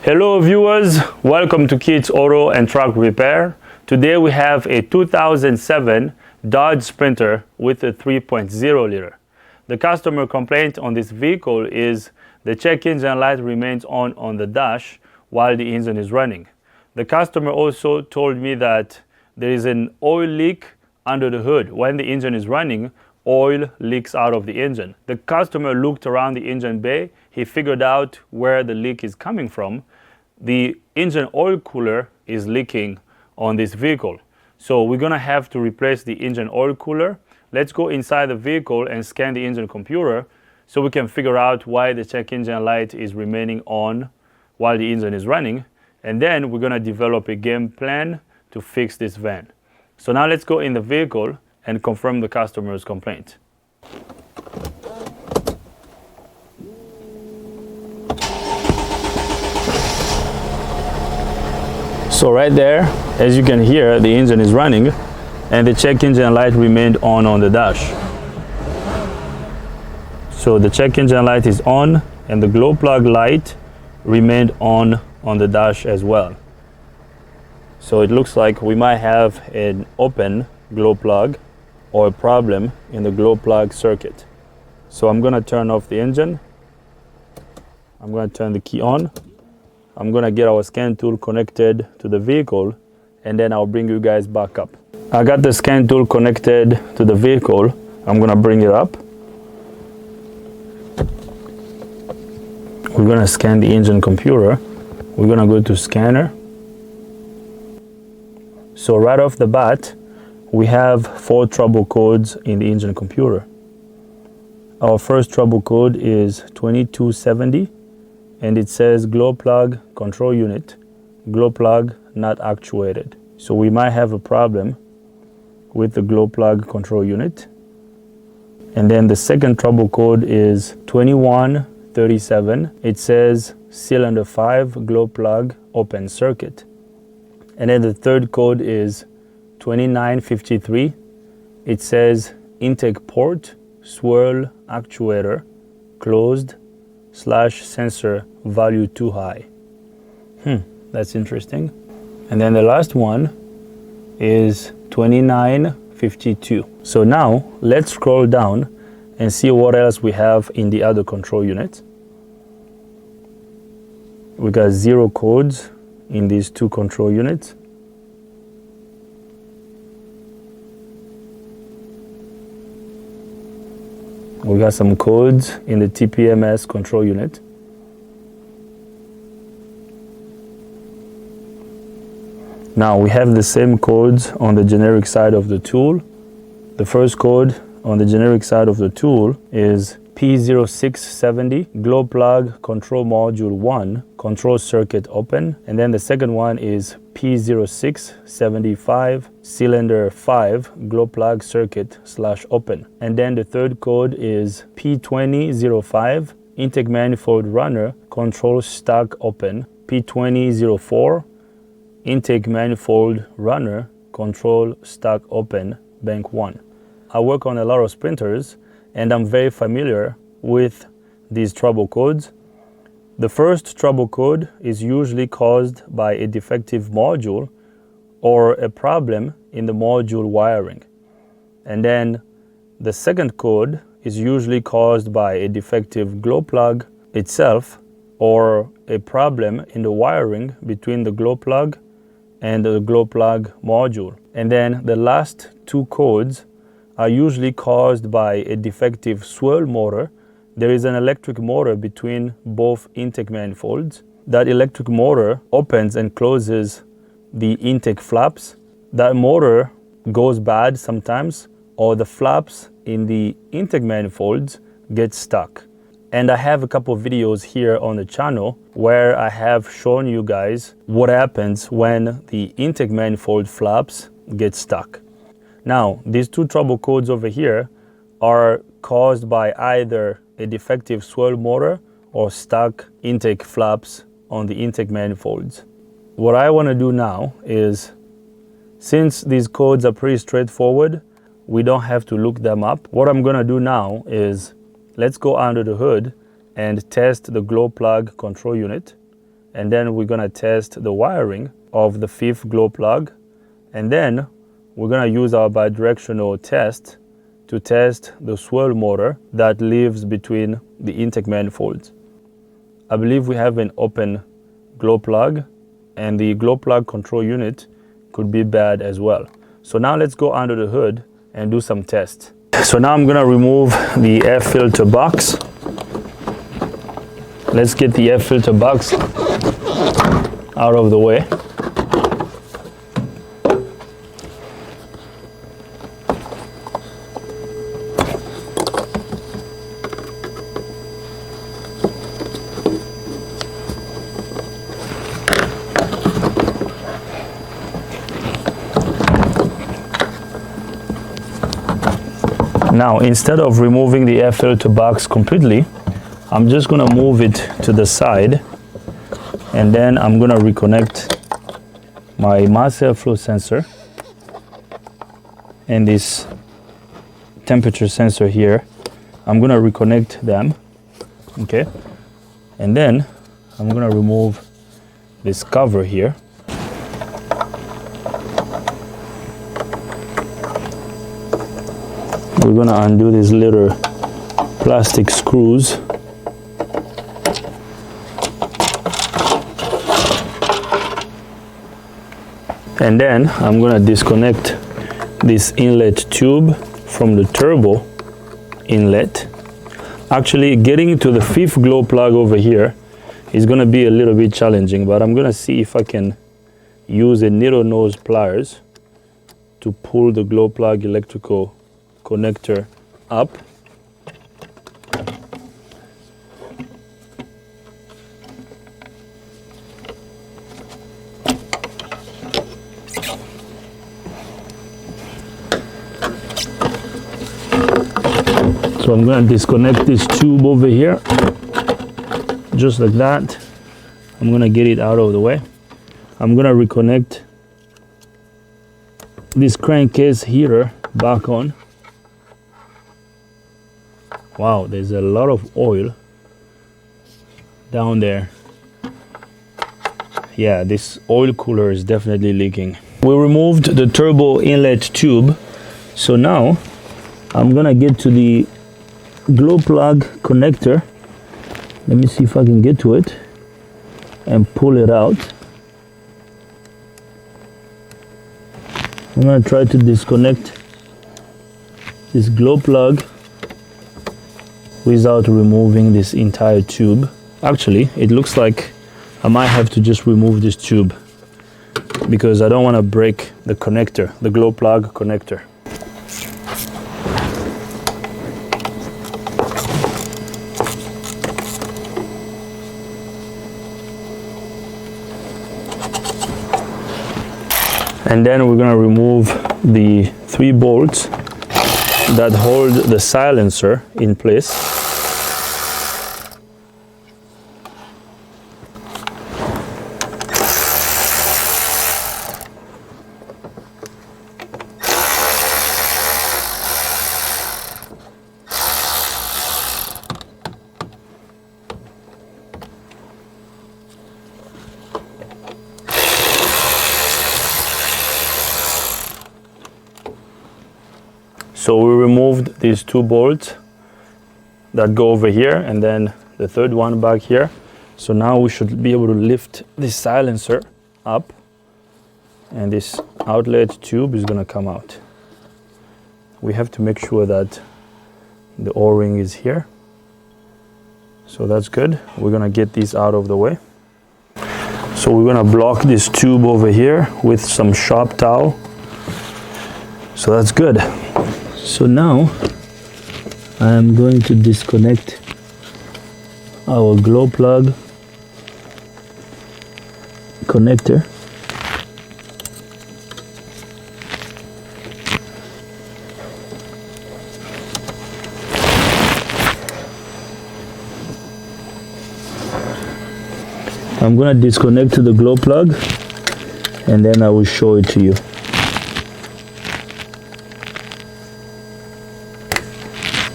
Hello viewers, welcome to Kids Auto and Truck Repair. Today we have a 2007 Dodge Sprinter with a 3.0 liter. The customer complaint on this vehicle is the check engine light remains on the dash while the engine is running. The customer also told me that there is an oil leak under the hood. When the engine is running, oil leaks out of the engine. The customer looked around the engine bay. He figured out where the leak is coming from. The engine oil cooler is leaking on this vehicle. So we're gonna have to replace the engine oil cooler. Let's go inside the vehicle and scan the engine computer so we can figure out why the check engine light is remaining on while the engine is running. And then we're gonna develop a game plan to fix this van. So now let's go in the vehicle and confirm the customer's complaint. So right there, as you can hear, the engine is running and the check engine light remained on the dash. So the check engine light is on and the glow plug light remained on the dash as well. So it looks like we might have an open glow plug or a problem in the glow plug circuit. So I'm gonna turn off the engine. I'm gonna turn the key on. I'm gonna get our scan tool connected to the vehicle and then I'll bring you guys back up. I got the scan tool connected to the vehicle. I'm gonna bring it up. We're gonna scan the engine computer. We're gonna go to scanner. So right off the bat, we have 4 trouble codes in the engine computer. Our first trouble code is 2270. And it says glow plug control unit, glow plug not actuated. So we might have a problem with the glow plug control unit. And then the second trouble code is 2137. It says cylinder 5 glow plug open circuit. And then the third code is 2953. It says intake port swirl actuator closed / sensor value too high. That's interesting. And then the last one is 2952. So now let's scroll down and see what else we have in the other control unit. We got 0 codes in these 2 control units. We got some codes in the TPMS control unit. Now we have the same codes on the generic side of the tool. The first code on the generic side of the tool is P0670 glow plug control module 1 control circuit open, and then the second one is P0675 cylinder 5 glow plug circuit / open, and then the third code is P2005 intake manifold runner control stack open, P2004 intake manifold runner control stack open bank 1. I work on a lot of sprinters and I'm very familiar with these trouble codes. The first trouble code is usually caused by a defective module or a problem in the module wiring. And then the second code is usually caused by a defective glow plug itself or a problem in the wiring between the glow plug and the glow plug module. And then the last 2 codes are usually caused by a defective swirl motor. There is an electric motor between both intake manifolds. That electric motor opens and closes the intake flaps. That motor goes bad sometimes, or the flaps in the intake manifolds get stuck. And I have a couple of videos here on the channel where I have shown you guys what happens when the intake manifold flaps get stuck. Now, these 2 trouble codes over here are caused by either a defective swirl motor or stuck intake flaps on the intake manifolds. What I want to do now is, since these codes are pretty straightforward, we don't have to look them up. What I'm going to do now is, let's go under the hood and test the glow plug control unit and then we're gonna test the wiring of the 5th glow plug, and then we're gonna use our bidirectional test to test the swirl motor that lives between the intake manifolds. I believe we have an open glow plug, and the glow plug control unit could be bad as well. So now let's go under the hood and do some tests. So now I'm gonna remove the air filter box. Let's get the air filter box out of the way. Now, instead of removing the air filter box completely, I'm just gonna move it to the side, and then I'm gonna reconnect my mass airflow sensor and this temperature sensor here. I'm gonna reconnect them, okay? And then I'm gonna remove this cover here. We're gonna undo these little plastic screws. And then I'm gonna disconnect this inlet tube from the turbo inlet. Actually, getting to the 5th glow plug over here is gonna be a little bit challenging, but I'm gonna see if I can use a needle nose pliers to pull the glow plug electrical connector up. So I'm going to disconnect this tube over here, just like that. I'm going to get it out of the way. I'm going to reconnect this crankcase heater back on. Wow, there's a lot of oil down there. Yeah, this oil cooler is definitely leaking. We removed the turbo inlet tube. So now I'm gonna get to the glow plug connector. Let me see if I can get to it and pull it out. I'm gonna try to disconnect this glow plug without removing this entire tube. Actually, it looks like I might have to just remove this tube because I don't want to break the connector, the glow plug connector. And then we're gonna remove the 3 bolts that hold the silencer in place. So we removed these 2 bolts that go over here, and then the 3rd one back here. So now we should be able to lift this silencer up, and this outlet tube is gonna come out. We have to make sure that the O-ring is here. So that's good. We're gonna get these out of the way. So we're gonna block this tube over here with some sharp towel. So that's good. So now I am going to disconnect our glow plug connector. I'm going to disconnect the glow plug and then I will show it to you.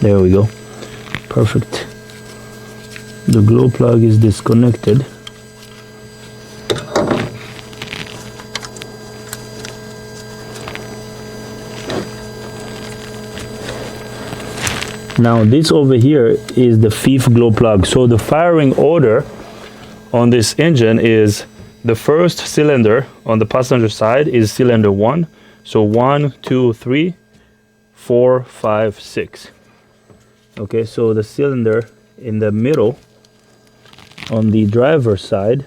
There we go. Perfect. The glow plug is disconnected. Now this over here is the fifth glow plug. So the firing order on this engine is the first cylinder on the passenger side is cylinder 1. So 1, 2, 3, 4, 5, 6. Okay, so the cylinder in the middle on the driver's side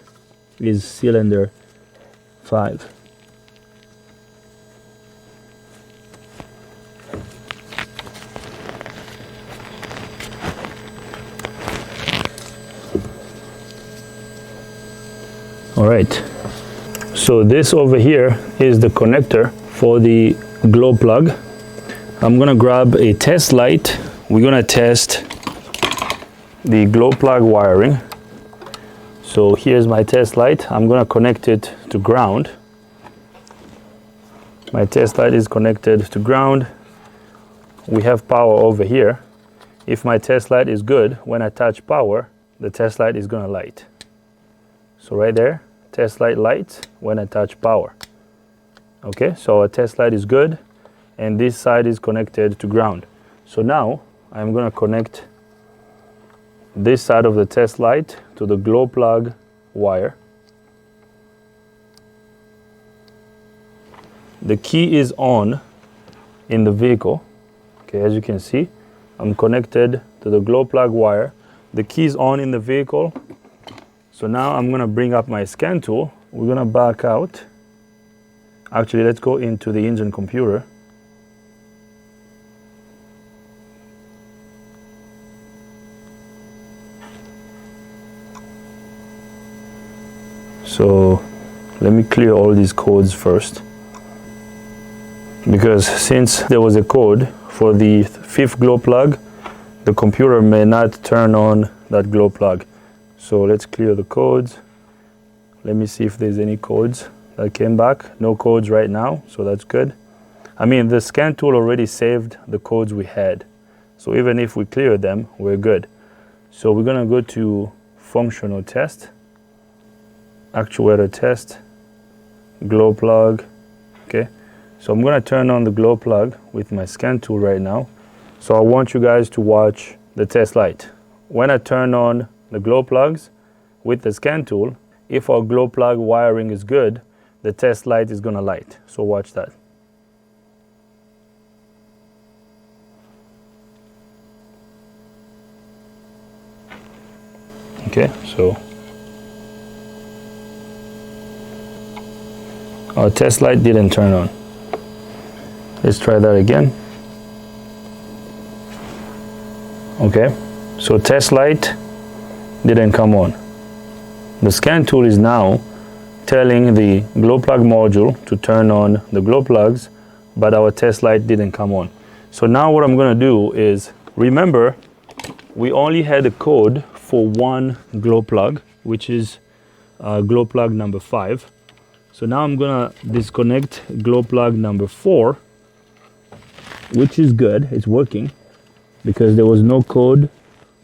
is cylinder 5. All right, so this over here is the connector for the glow plug. I'm gonna grab a test light. We're gonna test the glow plug wiring. So here's my test light. I'm gonna connect it to ground. My test light is connected to ground. We have power over here. If my test light is good, when I touch power, the test light is gonna light. So right there, test light lights when I touch power. Okay, so our test light is good, and this side is connected to ground. So now I'm gonna connect this side of the test light to the glow plug wire. The key is on in the vehicle. Okay, as you can see, I'm connected to the glow plug wire. The key is on in the vehicle. So now I'm gonna bring up my scan tool. We're gonna back out. Actually, let's go into the engine computer. So let me clear all these codes first, because since there was a code for the fifth glow plug, the computer may not turn on that glow plug. So let's clear the codes. Let me see if there's any codes that came back. No codes right now, so that's good. I mean, the scan tool already saved the codes we had. So even if we clear them, we're good. So we're gonna go to functional test, actuator test, glow plug. Okay, so I'm gonna turn on the glow plug with my scan tool right now. So I want you guys to watch the test light. When I turn on the glow plugs with the scan tool, if our glow plug wiring is good, the test light is gonna light. So watch that. Okay, so our test light didn't turn on. Let's try that again. Okay, so test light didn't come on. The scan tool is now telling the glow plug module to turn on the glow plugs, but our test light didn't come on. So now what I'm gonna do is, remember, we only had a code for one glow plug, which is glow plug number 5. So now I'm gonna disconnect glow plug number 4, which is good, it's working, because there was no code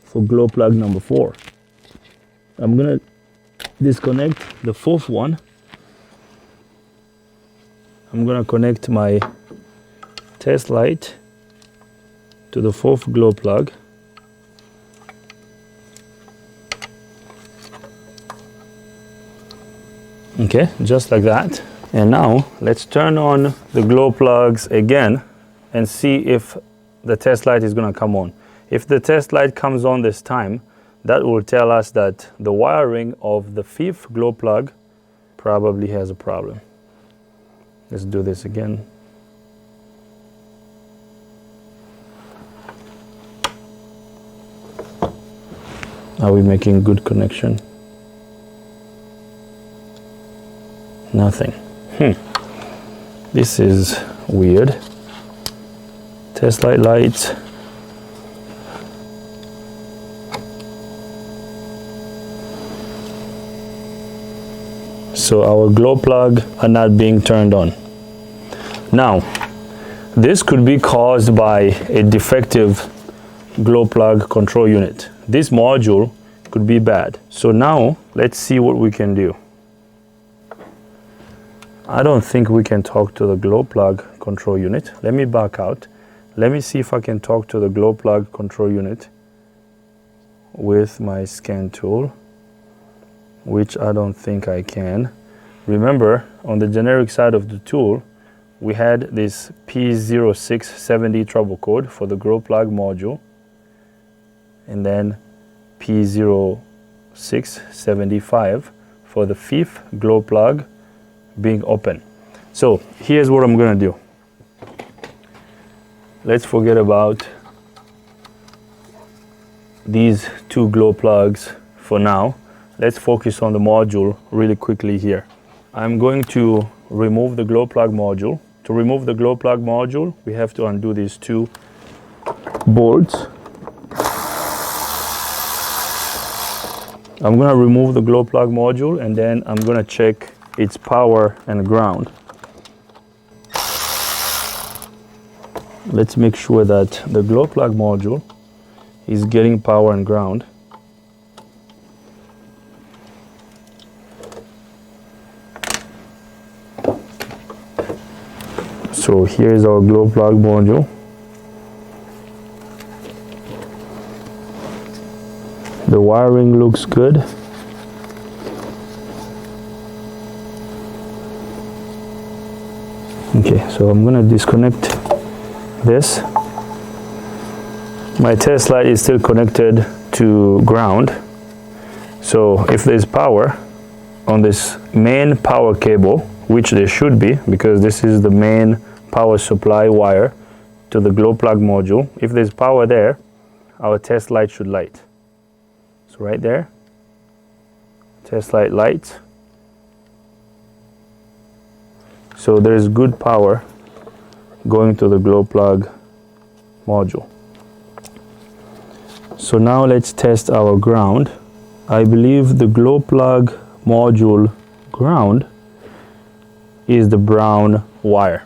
for glow plug number 4. I'm gonna disconnect the 4th one. I'm gonna connect my test light to the 4th glow plug. Okay, just like that. And now let's turn on the glow plugs again and see if the test light is gonna come on. If the test light comes on this time, that will tell us that the wiring of the 5th glow plug probably has a problem. Let's do this again. Are we making good connection? Nothing. This is weird. Test light lights. So our glow plug are not being turned on. Now, this could be caused by a defective glow plug control unit. This module could be bad. So now let's see what we can do. I don't think we can talk to the glow plug control unit. Let me back out. Let me see if I can talk to the glow plug control unit with my scan tool, which I don't think I can. Remember, on the generic side of the tool, we had this P0670 trouble code for the glow plug module, and then P0675 for the fifth glow plug being open. So here's what I'm gonna do. Let's forget about these two glow plugs for now. Let's focus on the module really quickly here. I'm going to remove the glow plug module. To remove the glow plug module, we have to undo these two bolts. I'm gonna remove the glow plug module, and then I'm gonna check its power and ground. Let's make sure that the glow plug module is getting power and ground. So here is our glow plug module. The wiring looks good. Okay, so I'm gonna disconnect this. My test light is still connected to ground. So if there's power on this main power cable, which there should be, because this is the main power supply wire to the glow plug module, if there's power there, our test light should light. So right there, test light lights. So there is good power going to the glow plug module. So now let's test our ground. I believe the glow plug module ground is the brown wire.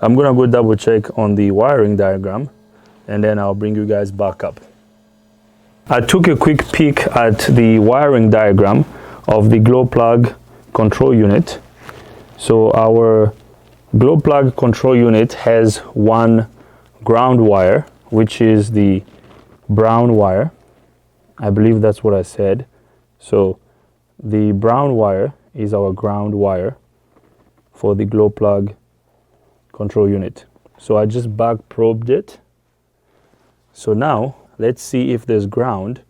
I'm gonna go double check on the wiring diagram, and then I'll bring you guys back up. I took a quick peek at the wiring diagram of the glow plug control unit. So our glow plug control unit has one ground wire, which is the brown wire. I believe that's what I said. So the brown wire is our ground wire for the glow plug control unit. So I just back probed it. So now let's see if there's ground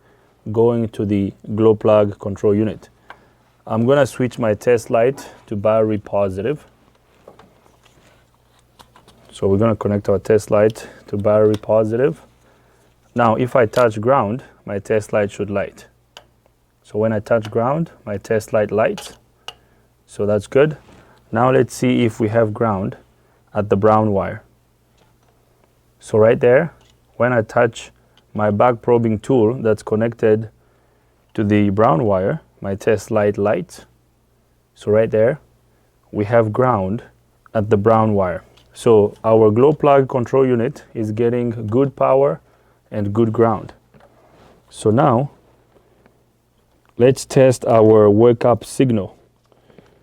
going to the glow plug control unit. I'm gonna switch my test light to battery positive. So we're gonna connect our test light to battery positive. Now if I touch ground, my test light should light. So when I touch ground, my test light lights. So that's good. Now let's see if we have ground at the brown wire. So right there, when I touch my back probing tool that's connected to the brown wire, my test light lights. So right there, we have ground at the brown wire. So our glow plug control unit is getting good power and good ground. So now, let's test our wake up signal.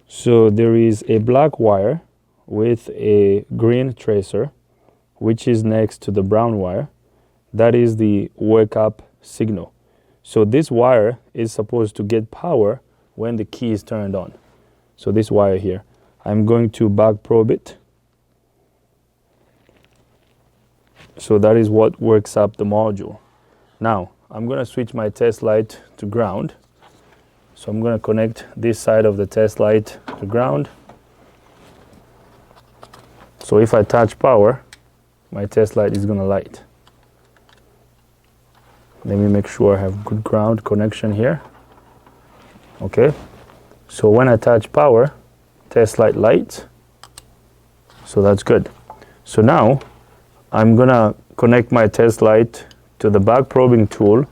So there is a black wire with a green tracer, which is next to the brown wire. That is the wake up signal. So this wire is supposed to get power when the key is turned on. So this wire here, I'm going to back probe it. So that is what works up the module. Now, I'm gonna switch my test light to ground. So I'm gonna connect this side of the test light to ground. So if I touch power, my test light is gonna light. Let me make sure I have good ground connection here. Okay, so when I touch power, test light lights. So that's good. So now I'm gonna connect my test light to the back probing tool,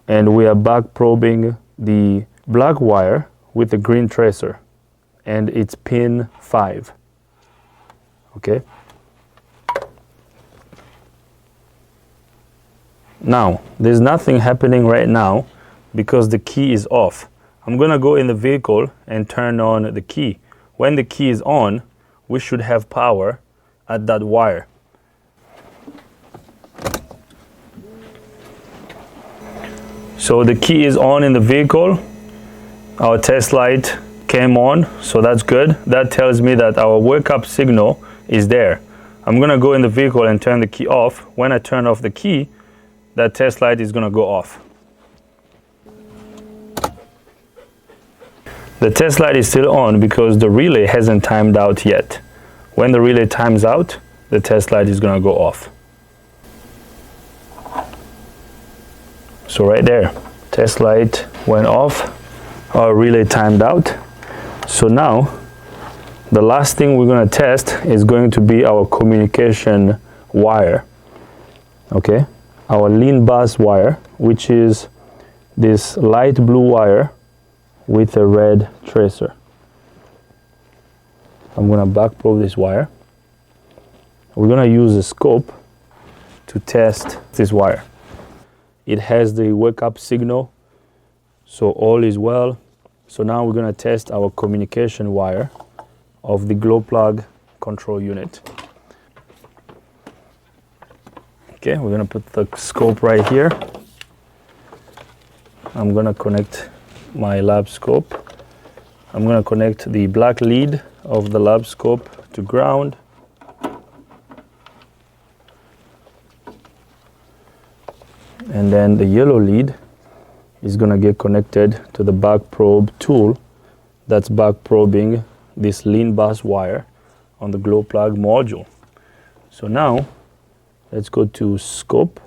and we are back probing the black wire with the green tracer, and it's pin 5. Okay. Now, there's nothing happening right now because the key is off. I'm gonna go in the vehicle and turn on the key. When the key is on, we should have power at that wire. So the key is on in the vehicle. Our test light came on, so that's good. That tells me that our wake up signal is there. I'm gonna go in the vehicle and turn the key off. When I turn off the key, that test light is gonna go off. The test light is still on because the relay hasn't timed out yet. When the relay times out, the test light is gonna go off. So right there, test light went off, our relay timed out. So now, the last thing we're gonna test is going to be our communication wire, okay? Our lean bus wire, which is this light blue wire with a red tracer. I'm gonna back probe this wire. We're gonna use a scope to test this wire. It has the wake up signal, so all is well. So now we're gonna test our communication wire of the glow plug control unit. Okay, we're gonna put the scope right here. I'm gonna connect my lab scope. I'm gonna connect the black lead of the lab scope to ground. And then the yellow lead is gonna get connected to the back probe tool that's back probing this lean bus wire on the glow plug module. So now let's go to scope.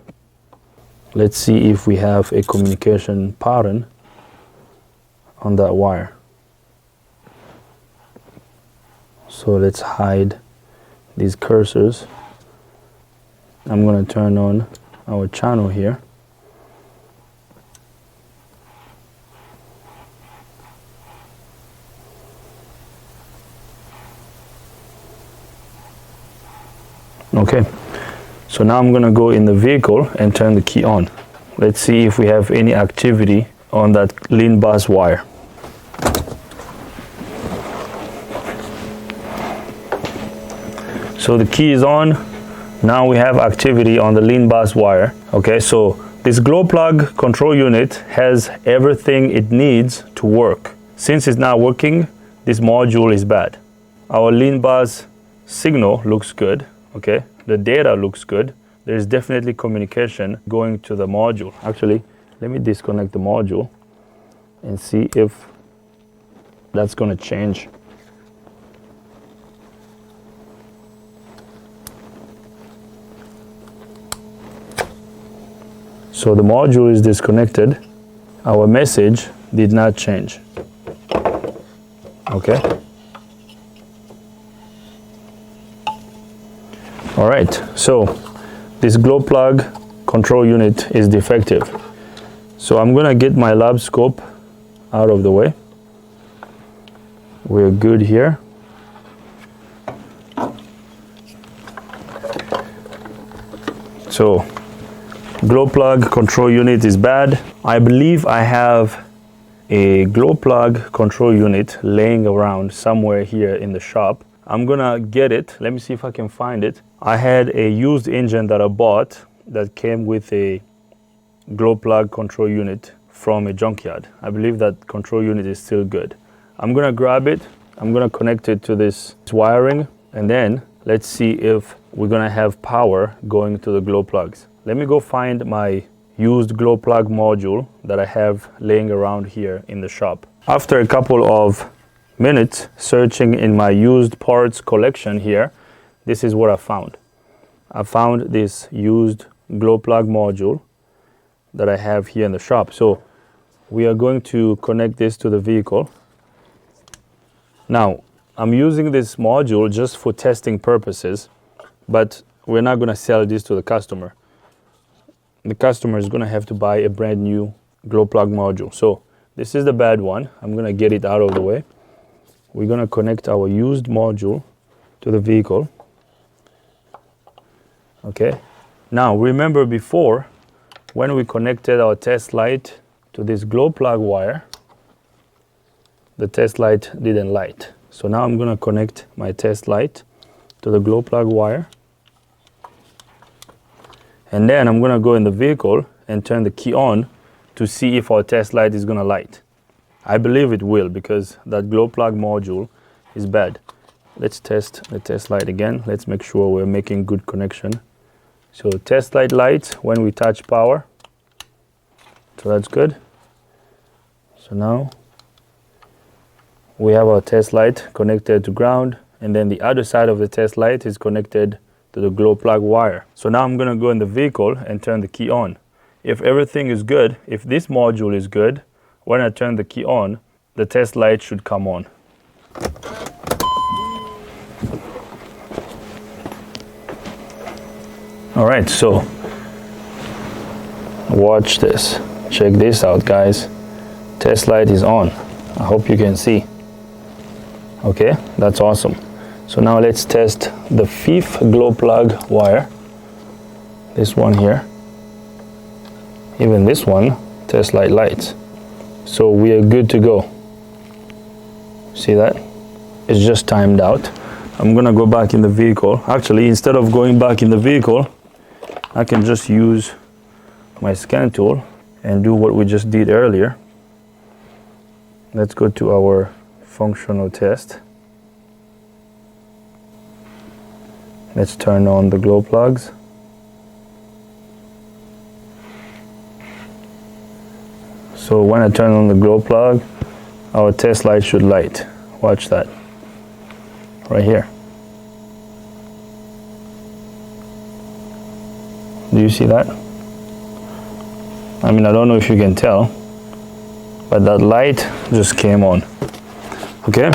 Let's see if we have a communication pattern on that wire. So let's hide these cursors. I'm going to turn on our channel here. Okay, so now I'm going to go in the vehicle and turn the key on. Let's see if we have any activity on that lean bus wire. So the key is on. Now we have activity on the lean bus wire. Okay, so this glow plug control unit has everything it needs to work. Since it's not working, this module is bad. Our lean bus signal looks good. Okay, the data looks good. There's definitely communication going to the module. Actually, let me disconnect the module and see if that's going to change. So the module is disconnected. Our message did not change. Okay. All right, so this glow plug control unit is defective. So I'm gonna get my lab scope out of the way. We're good here. So glow plug control unit is bad. I believe I have a glow plug control unit laying around somewhere here in the shop. I'm gonna get it. Let me see if I can find it. I had a used engine that I bought that came with a glow plug control unit from a junkyard. I believe that control unit is still good. I'm gonna grab it. I'm gonna connect it to this wiring, and then let's see if we're gonna have power going to the glow plugs. Let me go find my used glow plug module that I have laying around here in the shop. After a couple of minutes searching in my used parts collection here, this is what I found. I found this used glow plug module that I have here in the shop. So we are going to connect this to the vehicle. Now, I'm using this module just for testing purposes, but we're not going to sell this to the customer. The customer is going to have to buy a brand new glow plug module. So this is the bad one. I'm going to get it out of the way. We're going to connect our used module to the vehicle. Okay. Now remember before, when we connected our test light to this glow plug wire, the test light didn't light. So now I'm going to connect my test light to the glow plug wire. And then I'm going to go in the vehicle and turn the key on to to see if our test light is gonna light. I believe it will, because that glow plug module is bad. Let's test the test light again. Let's make sure we're making good connection. So test light lights when we touch power. So that's good. So now we have our test light connected to ground, and then the other side of the test light is connected to the glow plug wire. So now I'm gonna go in the vehicle and turn the key on. If everything is good, if this module is good, when I turn the key on, the test light should come on. All right, so watch this. Check this out, guys. Test light is on. I hope you can see. Okay, that's awesome. So now let's test the fifth glow plug wire. This one here. Even this one, test light lights. So we are good to go. See that? It's just timed out. I'm gonna go back in the vehicle. Actually, instead of going back in the vehicle, I can just use my scan tool and do what we just did earlier. Let's go to our functional test. Let's turn on the glow plugs. So when I turn on the glow plug, our test light should light. Watch that. Right here. Do you see that? I mean, I don't know if you can tell, but that light just came on. Okay,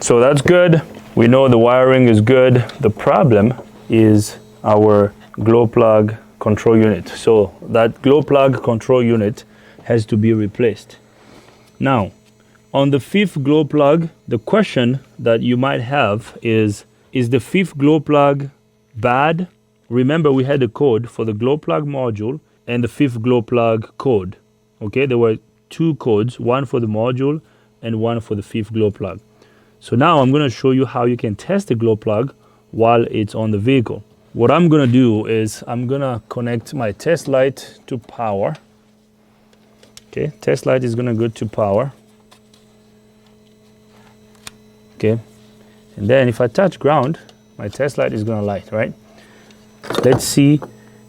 so that's good. We know the wiring is good. The problem is our glow plug control unit. So that glow plug control unit has to be replaced. Now, on the fifth glow plug, the question that you might have is the fifth glow plug bad? Remember, we had a code for the glow plug module and the fifth glow plug code. Okay, there were two codes, one for the module and one for the fifth glow plug. So now I'm going to show you how you can test the glow plug while it's on the vehicle. What I'm going to do is I'm going to connect my test light to power. Okay, test light is going to go to power. Okay, and then if I touch ground, my test light is going to light, right? Let's see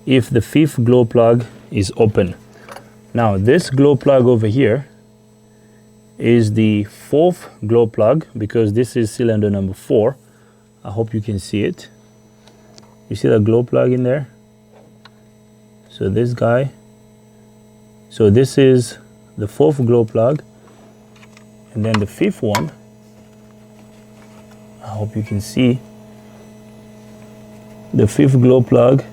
if the fifth glow plug is open. Now this glow plug over here is the fourth glow plug, because this is cylinder number 4. I hope you can see it. You see the glow plug in there? So this guy. So this is the fourth glow plug. And then the fifth one, I hope you can see, the fifth glow plug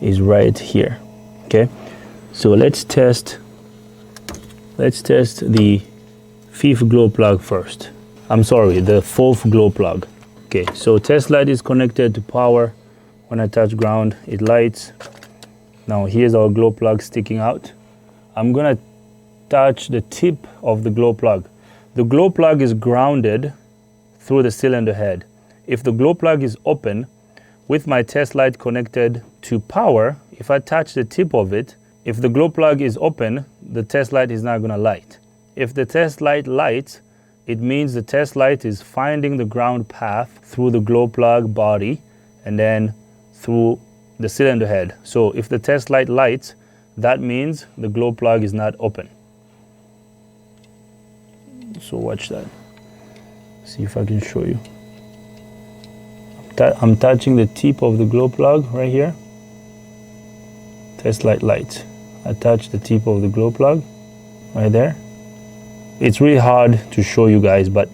is right here. Okay, so let's test the fifth glow plug first. I'm sorry, the fourth glow plug. Okay, so test light is connected to power. When I touch ground, it lights. Now here's our glow plug sticking out. I'm gonna touch the tip of the glow plug. The glow plug is grounded through the cylinder head. If the glow plug is open, with my test light connected to power, if I touch the tip of it, if the glow plug is open, the test light is not going to light. If the test light lights, it means the test light is finding the ground path through the glow plug body and then through the cylinder head. So if the test light lights, that means the glow plug is not open. So watch that. See if I can show you. I'm touching the tip of the glow plug right here. Test light lights. I touch the tip of the glow plug right there. It's really hard to show you guys, but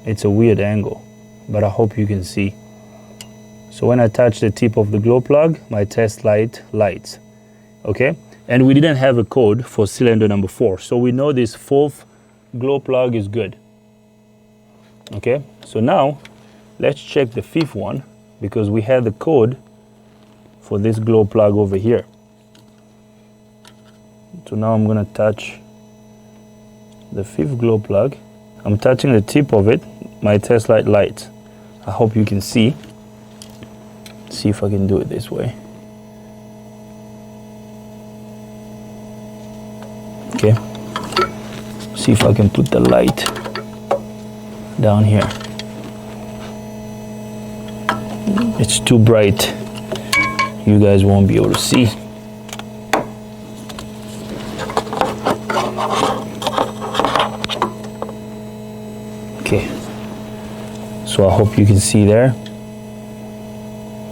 it's a weird angle, but I hope you can see. So when I touch the tip of the glow plug, my test light lights. Okay, and we didn't have a code for cylinder number 4, so we know this fourth glow plug is good. Okay, so now let's check the fifth one, because we had the code for this glow plug over here. So now I'm gonna touch the fifth glow plug. I'm touching the tip of it, my test light lights. I hope you can see. See if I can do it this way. Okay, see if I can put the light down here. It's too bright, you guys won't be able to see. Okay, so I hope you can see there.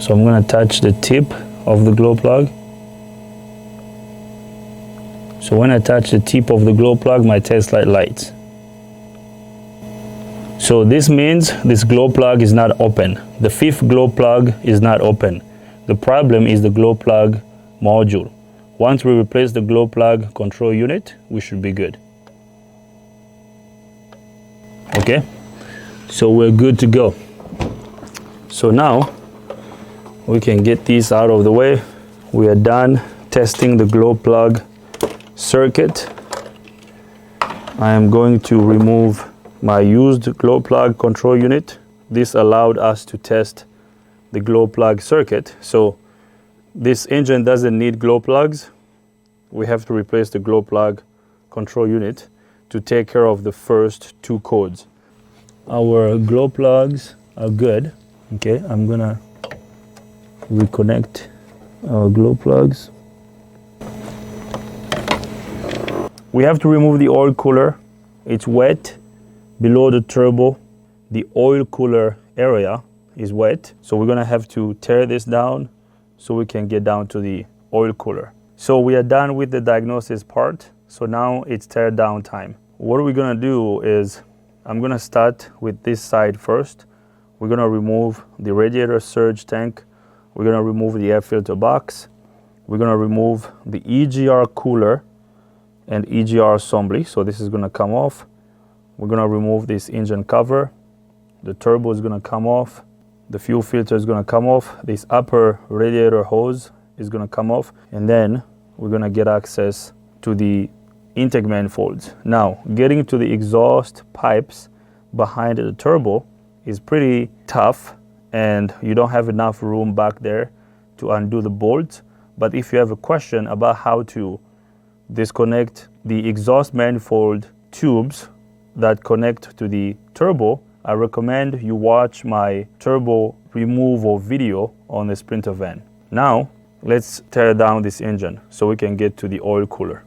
So I'm gonna touch the tip of the glow plug. So when I touch the tip of the glow plug, my test light lights. So this means this glow plug is not open. The 5th glow plug is not open. The problem is the glow plug module. Once we replace the glow plug control unit, we should be good. Okay, so we're good to go. So now we can get these out of the way. We are done testing the glow plug circuit. I am going to remove my used glow plug control unit. This allowed us to test the glow plug circuit. So this engine doesn't need glow plugs. We have to replace the glow plug control unit to take care of the first 2 codes. Our glow plugs are good. Okay, I'm gonna reconnect our glow plugs. We have to remove the oil cooler. It's wet below the turbo. The oil cooler area is wet, so we're gonna have to tear this down so we can get down to the oil cooler. So we are done with the diagnosis part. So now it's tear down time. What we're gonna do is, I'm gonna start with this side first. We're gonna remove the radiator surge tank. We're gonna remove the air filter box. We're gonna remove the EGR cooler and EGR assembly. So this is gonna come off. We're gonna remove this engine cover. The turbo is gonna come off. The fuel filter is gonna come off. This upper radiator hose is gonna come off. And then we're gonna get access to the intake manifolds. Now, getting to the exhaust pipes behind the turbo is pretty tough, and you don't have enough room back there to undo the bolts. But if you have a question about how to disconnect the exhaust manifold tubes that connect to the turbo, I recommend you watch my turbo removal video on the Sprinter van. Now, let's tear down this engine so we can get to the oil cooler.